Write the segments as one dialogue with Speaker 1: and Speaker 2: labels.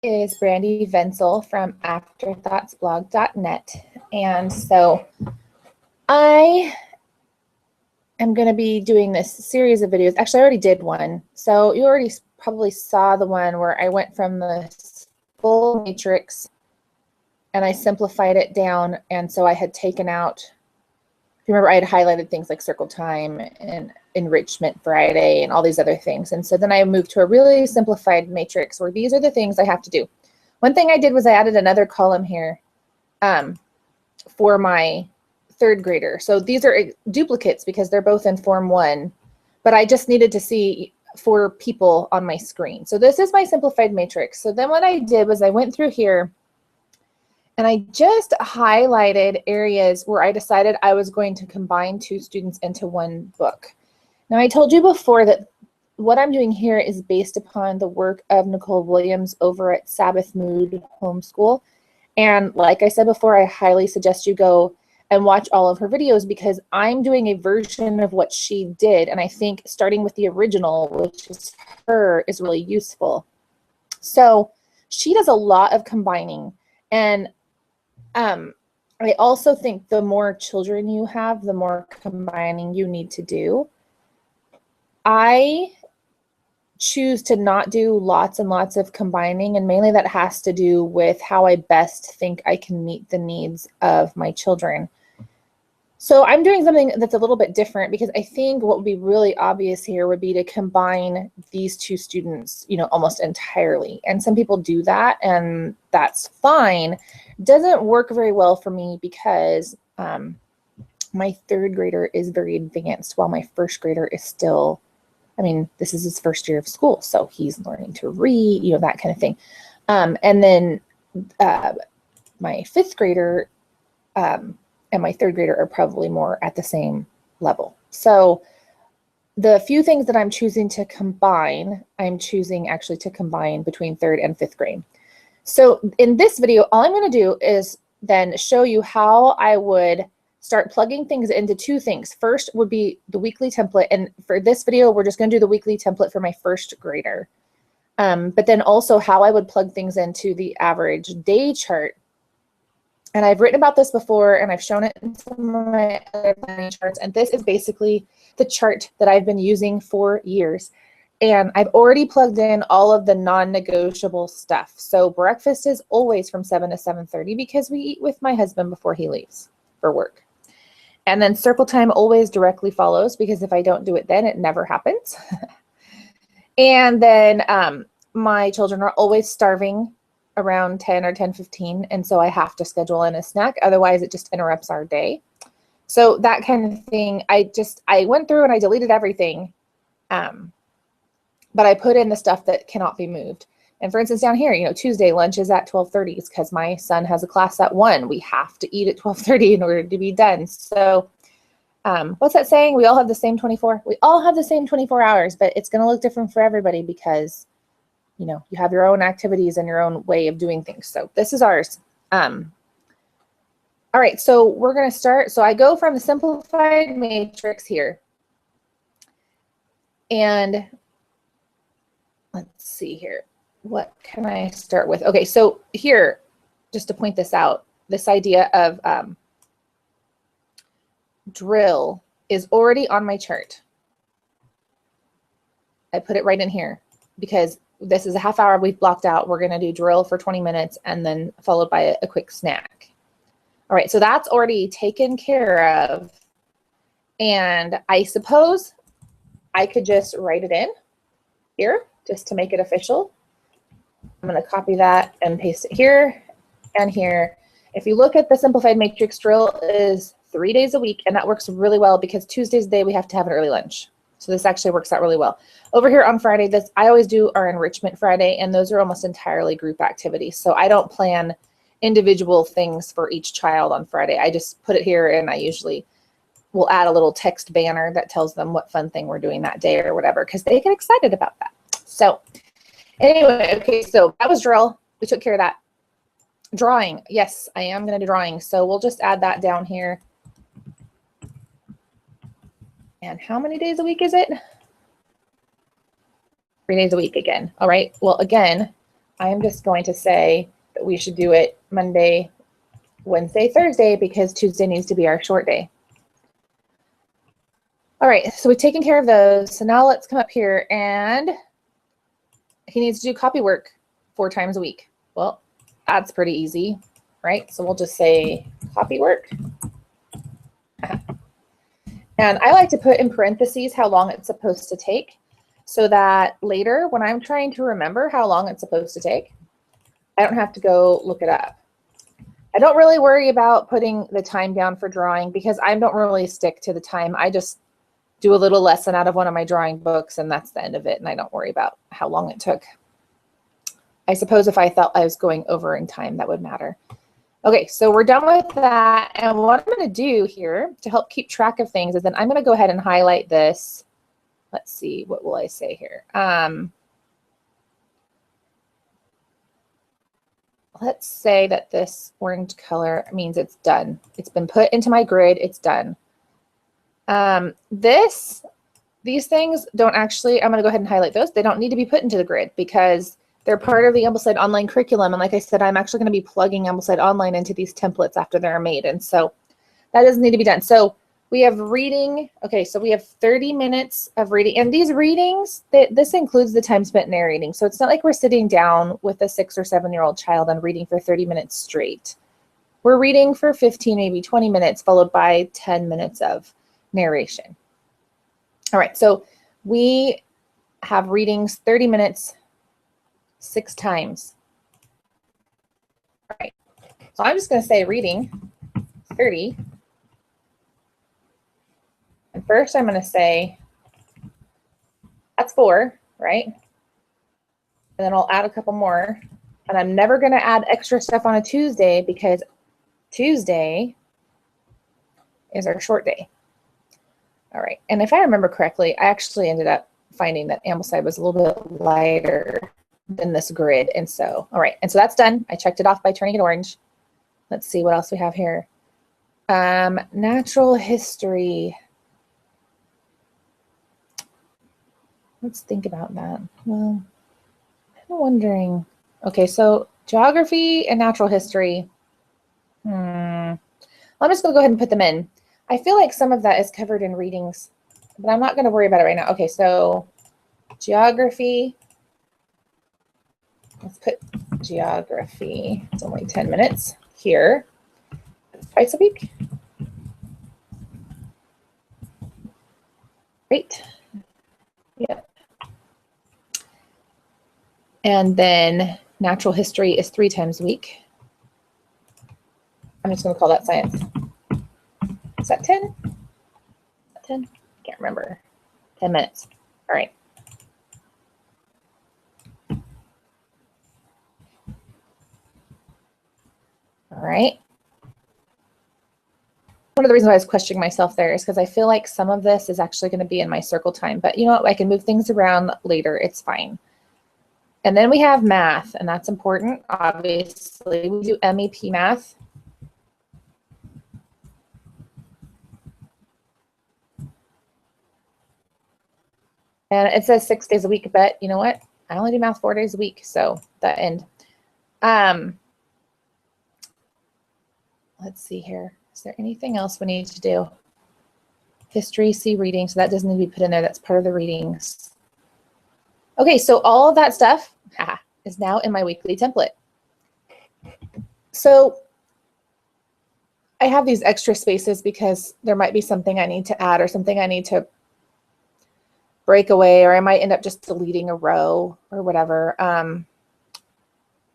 Speaker 1: Is Brandy Venzel from afterthoughtsblog.net. And so I am going to be doing this series of videos. Actually, I already did one. So you already probably saw the one where I went from the full matrix and I simplified it down. And so I had taken out, if you remember, I had highlighted things like circle time and enrichment Friday and all these other things. And so then I moved to a really simplified matrix where these are the things I have to do. One thing I did was I added another column here for my third grader. So these are duplicates because they're both in Form 1, but I just needed to see 4 people on my screen. So this is my simplified matrix. So then what I did was I went through here and I just highlighted areas where I decided I was going to combine 2 students into one book. Now I told you before that what I'm doing here is based upon the work of Nicole Williams over at Sabbath Mood Homeschool. And like I said before, I highly suggest you go and watch all of her videos because I'm doing a version of what she did. And I think starting with the original, which is her, is really useful. So she does a lot of combining. And I also think the more children you have, the more combining you need to do. I choose to not do lots and lots of combining, and mainly that has to do with how I best think I can meet the needs of my children. So I'm doing something that's a little bit different because I think what would be really obvious here would be to combine these 2 students, you know, almost entirely. And some people do that, and that's fine. Doesn't work very well for me because my third grader is very advanced while my first grader is still, I mean, this is his first year of school, so he's learning to read, you know, that kind of thing. And then my 5th grader and my 3rd grader are probably more at the same level. So the few things that I'm choosing to combine, I'm choosing actually to combine between 3rd and 5th grade. So in this video, all I'm going to do is then show you how I would start plugging things into 2 things. First would be the weekly template. And for this video, we're just going to do the weekly template for my 1st grader. But then also how I would plug things into the average day chart. And I've written about this before, and I've shown it in some of my other planning charts. And this is basically the chart that I've been using for years. And I've already plugged in all of the non-negotiable stuff. So breakfast is always from 7 to 7:30 because we eat with my husband before he leaves for work. And then circle time always directly follows because if I don't do it then, it never happens. And then my children are always starving around 10 or 10:15, and so I have to schedule in a snack. Otherwise, it just interrupts our day. So that kind of thing, I went through and I deleted everything, but I put in the stuff that cannot be moved. And for instance, down here, you know, Tuesday lunch is at 12:30 because my son has a class at 1. We have to eat at 12:30 in order to be done. So what's that saying? We all have the same 24. We all have the same 24 hours, but it's going to look different for everybody because, you know, you have your own activities and your own way of doing things. So this is ours. All right, so we're going to start. So I go from the simplified matrix here. And let's see here. What can I start with? Okay, so here, just to point this out, this idea of drill is already on my chart. I put it right in here because this is a half hour we've blocked out. We're going to do drill for 20 minutes and then followed by a quick snack. All right, so that's already taken care of. And I suppose I could just write it in here just to make it official. I'm going to copy that and paste it here and here. If you look at the simplified matrix, drill is 3 days a week, and that works really well because Tuesday's the day we have to have an early lunch. So this actually works out really well. Over here on Friday, I always do our enrichment Friday, and those are almost entirely group activities. So I don't plan individual things for each child on Friday. I just put it here, and I usually will add a little text banner that tells them what fun thing we're doing that day or whatever because they get excited about that. So anyway, okay, so that was drill. We took care of that. Drawing. Yes, I am going to do drawing. So we'll just add that down here. And how many days a week is it? 3 days a week again. All right. Well, again, I'm just going to say that we should do it Monday, Wednesday, Thursday, because Tuesday needs to be our short day. All right, so we've taken care of those. So now let's come up here, and he needs to do copy work 4 times a week. Well, that's pretty easy, right? So we'll just say copy work. And I like to put in parentheses how long it's supposed to take, so that later when I'm trying to remember how long it's supposed to take, I don't have to go look it up. I don't really worry about putting the time down for drawing because I don't really stick to the time. I just do a little lesson out of one of my drawing books, and that's the end of it, and I don't worry about how long it took. I suppose if I felt I was going over in time, that would matter. Okay, so we're done with that, and what I'm going to do here to help keep track of things is then I'm going to go ahead and highlight this. Let's see, what will I say here? Let's say that this orange color means it's done. It's been put into my grid, it's done. These things don't actually, I'm going to go ahead and highlight those. They don't need to be put into the grid because they're part of the Ambleside Online curriculum. And like I said, I'm actually going to be plugging Ambleside Online into these templates after they're made. And so that doesn't need to be done. So we have reading. Okay, so we have 30 minutes of reading. And these readings, this includes the time spent narrating. So it's not like we're sitting down with a 6 or 7-year-old child and reading for 30 minutes straight. We're reading for 15, maybe 20 minutes, followed by 10 minutes of narration. All right, so we have readings 30 minutes 6 times. All right, so I'm just going to say reading 30. And first I'm going to say that's 4, right? And then I'll add a couple more. And I'm never going to add extra stuff on a Tuesday because Tuesday is our short day. All right, and if I remember correctly, I actually ended up finding that Ambleside was a little bit lighter than this grid. And so, all right, and so that's done. I checked it off by turning it orange. Let's see what else we have here. Natural history. Let's think about that. Well, I'm wondering. Okay, so geography and natural history. I'm just going to go ahead and put them in. I feel like some of that is covered in readings, but I'm not going to worry about it right now. Okay, so geography. Let's put geography. It's only 10 minutes here. Twice a week. Great. Yep. And then natural history is 3 times a week. I'm just going to call that science. Is that 10? 10? Can't remember. 10 minutes. All right. All right. One of the reasons why I was questioning myself there is because I feel like some of this is actually going to be in my circle time, but you know what? I can move things around later. It's fine. And then we have math, and that's important. Obviously, we do MEP math. And it says 6 days a week, but you know what? I only do math 4 days a week, so that end. Let's see here. Is there anything else we need to do? History, C reading, so that doesn't need to be put in there. That's part of the readings. Okay, so all of that stuff is now in my weekly template. So I have these extra spaces because there might be something I need to add or something I need to break away, or I might end up just deleting a row or whatever.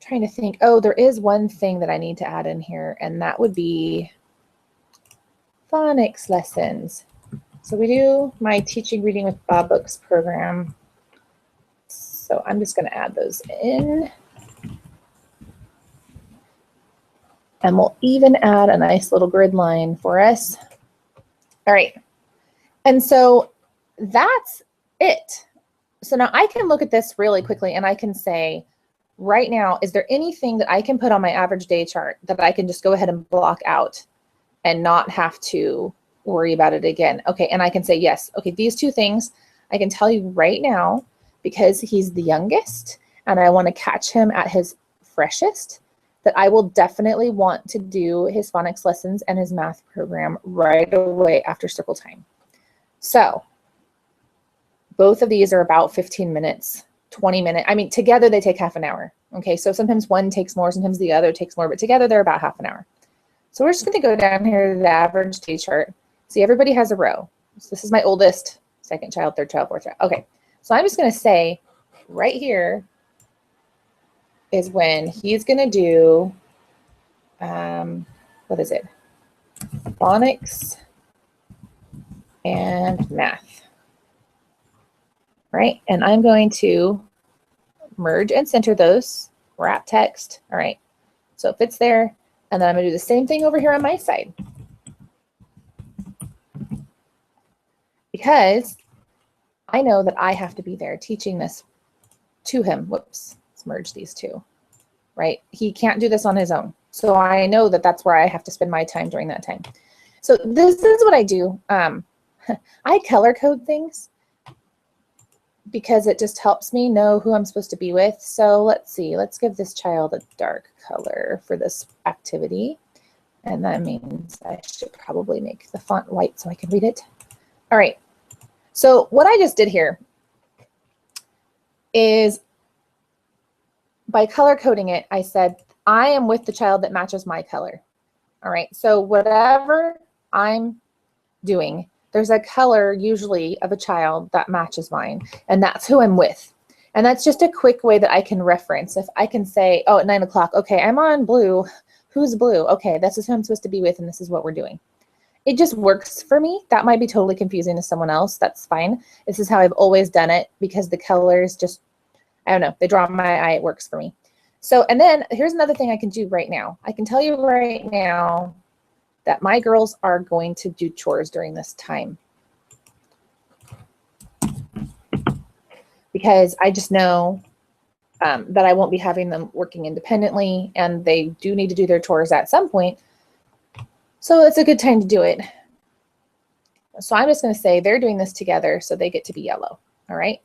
Speaker 1: Trying to think. Oh, there is one thing that I need to add in here, and that would be phonics lessons. So we do my Teaching Reading with Bob Books program. So I'm just going to add those in. And we'll even add a nice little grid line for us. All right. And so that's it. So now I can look at this really quickly and I can say, right now, is there anything that I can put on my average day chart that I can just go ahead and block out and not have to worry about it again? Okay, and I can say yes. Okay, these 2 things I can tell you right now because he's the youngest and I want to catch him at his freshest, that I will definitely want to do his phonics lessons and his math program right away after circle time. So both of these are about 15 minutes, 20 minutes. I mean, together they take half an hour. Okay, so sometimes one takes more, sometimes the other takes more, but together they're about half an hour. So we're just going to go down here to the average day chart. See, everybody has a row. So this is my oldest, second child, third child, fourth child. Okay, so I'm just going to say right here is when he's going to do, what is it? Phonics and math, right? And I'm going to merge and center those, wrap text. All right, so it fits there. And then I'm going to do the same thing over here on my side. Because I know that I have to be there teaching this to him. Whoops, let's merge these two, right? He can't do this on his own. So I know that that's where I have to spend my time during that time. So this is what I do. I color code things because it just helps me know who I'm supposed to be with. So let's see, let's give this child a dark color for this activity. And that means I should probably make the font white so I can read it. All right, so what I just did here is by color coding it, I said, I am with the child that matches my color. All right, so whatever I'm doing, there's a color usually of a child that matches mine, and that's who I'm with. And that's just a quick way that I can reference. If I can say, oh, at 9 o'clock, okay, I'm on blue. Who's blue? Okay, this is who I'm supposed to be with, and this is what we're doing. It just works for me. That might be totally confusing to someone else. That's fine. This is how I've always done it because the colors just, I don't know, they draw my eye. It works for me. So, and then here's another thing I can do right now. I can tell you right now that my girls are going to do chores during this time. Because I just know that I won't be having them working independently, and they do need to do their chores at some point. So it's a good time to do it. So I'm just going to say they're doing this together, so they get to be yellow. All right.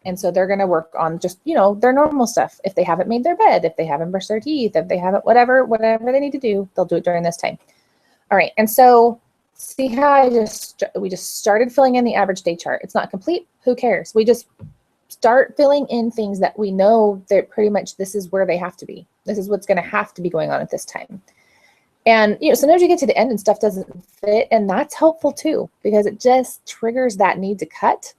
Speaker 1: And so they're going to work on just, you know, their normal stuff. If they haven't made their bed, if they haven't brushed their teeth, if they haven't, whatever they need to do, they'll do it during this time. All right. And so see how we just started filling in the average day chart. It's not complete. Who cares? We just start filling in things that we know that pretty much this is where they have to be. This is what's going to have to be going on at this time. And, you know, sometimes you get to the end and stuff doesn't fit, and that's helpful too, because it just triggers that need to cut.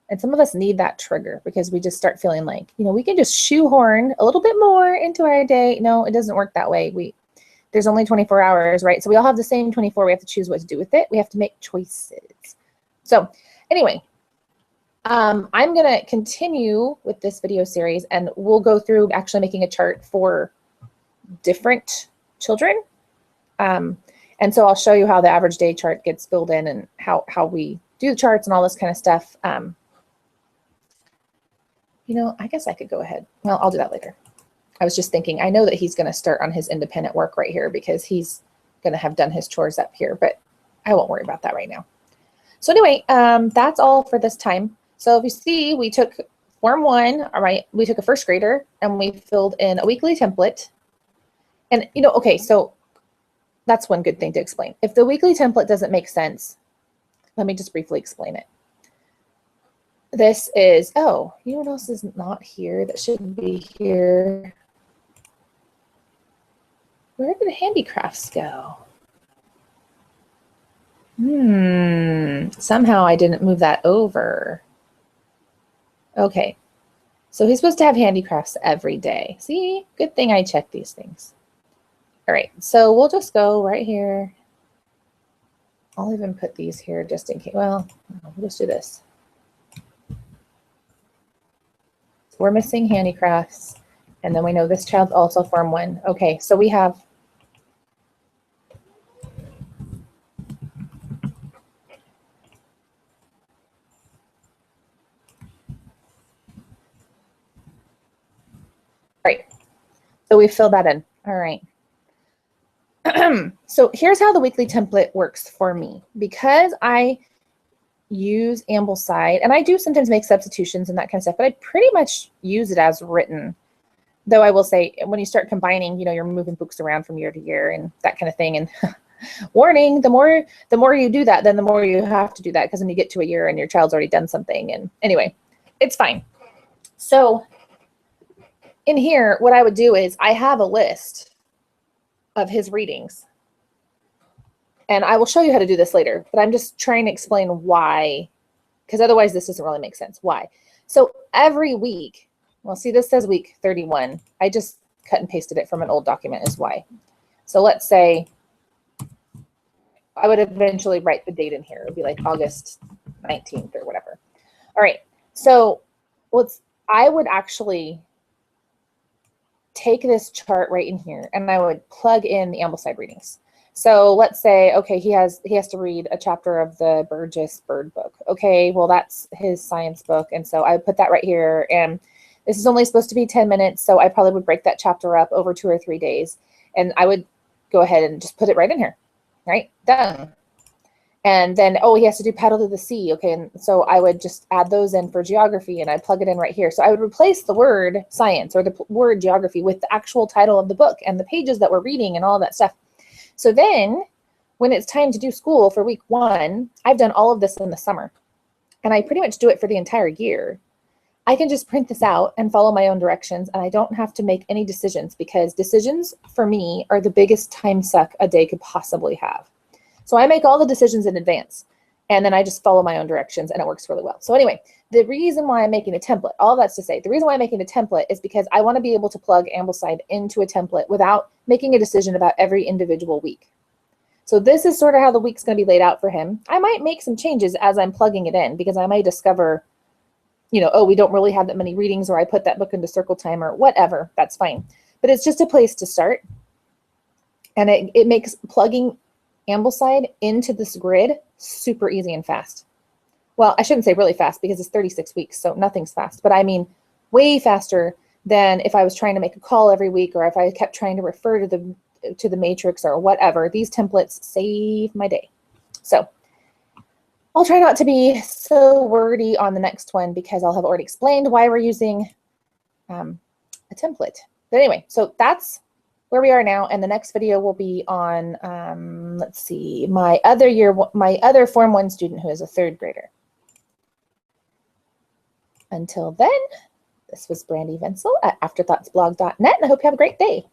Speaker 1: And some of us need that trigger because we just start feeling like, you know, we can just shoehorn a little bit more into our day. No, it doesn't work that way. There's only 24 hours, right? So we all have the same 24. We have to choose what to do with it. We have to make choices. So anyway, I'm going to continue with this video series, and we'll go through actually making a chart for different children. And so I'll show you how the average day chart gets filled in and how we do the charts and all this kind of stuff. You know, I guess I could go ahead. Well, I'll do that later. I was just thinking, I know that he's going to start on his independent work right here because he's going to have done his chores up here, but I won't worry about that right now. So anyway, that's all for this time. So if you see, we took Form 1, all right, we took a first grader and we filled in a weekly template. And, you know, okay, so that's one good thing to explain. If the weekly template doesn't make sense, let me just briefly explain it. This is, oh, you know what else is not here that should be here? Where did the handicrafts go? Somehow I didn't move that over. Okay, so he's supposed to have handicrafts every day. See, good thing I checked these things. All right, so we'll just go right here. I'll even put these here just in case. Well, we'll just do this. So we're missing handicrafts, and then we know this child's also Form 1. Okay, so we have right. So we filled that in. All right. So here's how the weekly template works for me. Because I use Ambleside, and I do sometimes make substitutions and that kind of stuff, but I pretty much use it as written. Though I will say, when you start combining, you know, you're moving books around from year to year and that kind of thing. And warning, the more you do that, then the more you have to do that, because when you get to a year and your child's already done something. And anyway, it's fine. So in here, what I would do is I have a list of his readings. And I will show you how to do this later, but I'm just trying to explain why, because otherwise this doesn't really make sense. Why? So every week, well, see, this says week 31. I just cut and pasted it from an old document is why. So let's say I would eventually write the date in here. It would be like August 19th or whatever. All right. So I would actually take this chart right in here and I would plug in the Ambleside readings. So let's say, okay, he has to read a chapter of the Burgess Bird book. Okay, well, that's his science book. And so I put that right here. And this is only supposed to be 10 minutes. So I probably would break that chapter up over 2 or 3 days. And I would go ahead and just put it right in here. Right? Done. And then, oh, he has to do Paddle to the Sea. Okay, and so I would just add those in for geography and I'd plug it in right here. So I would replace the word science or the word geography with the actual title of the book and the pages that we're reading and all that stuff. So then when it's time to do school for week 1, I've done all of this in the summer and I pretty much do it for the entire year. I can just print this out and follow my own directions and I don't have to make any decisions, because decisions for me are the biggest time suck a day could possibly have. So I make all the decisions in advance and then I just follow my own directions and it works really well. So anyway, the reason why I'm making a template, all that's to say, the reason why I'm making a template is because I want to be able to plug Ambleside into a template without making a decision about every individual week. So this is sort of how the week's going to be laid out for him. I might make some changes as I'm plugging it in, because I might discover, you know, oh, we don't really have that many readings, or I put that book into circle time or whatever. That's fine. But it's just a place to start. And it makes plugging Ambleside into this grid super easy and fast. Well, I shouldn't say really fast because it's 36 weeks, so nothing's fast. But I mean way faster than if I was trying to make a call every week, or if I kept trying to refer to the matrix or whatever. These templates save my day. So I'll try not to be so wordy on the next one, because I'll have already explained why we're using a template. But anyway, so that's where we are now. And the next video will be on, let's see, my other Form 1 student who is a 3rd grader. Until then, this was Brandy Wenzel at afterthoughtsblog.net, and I hope you have a great day.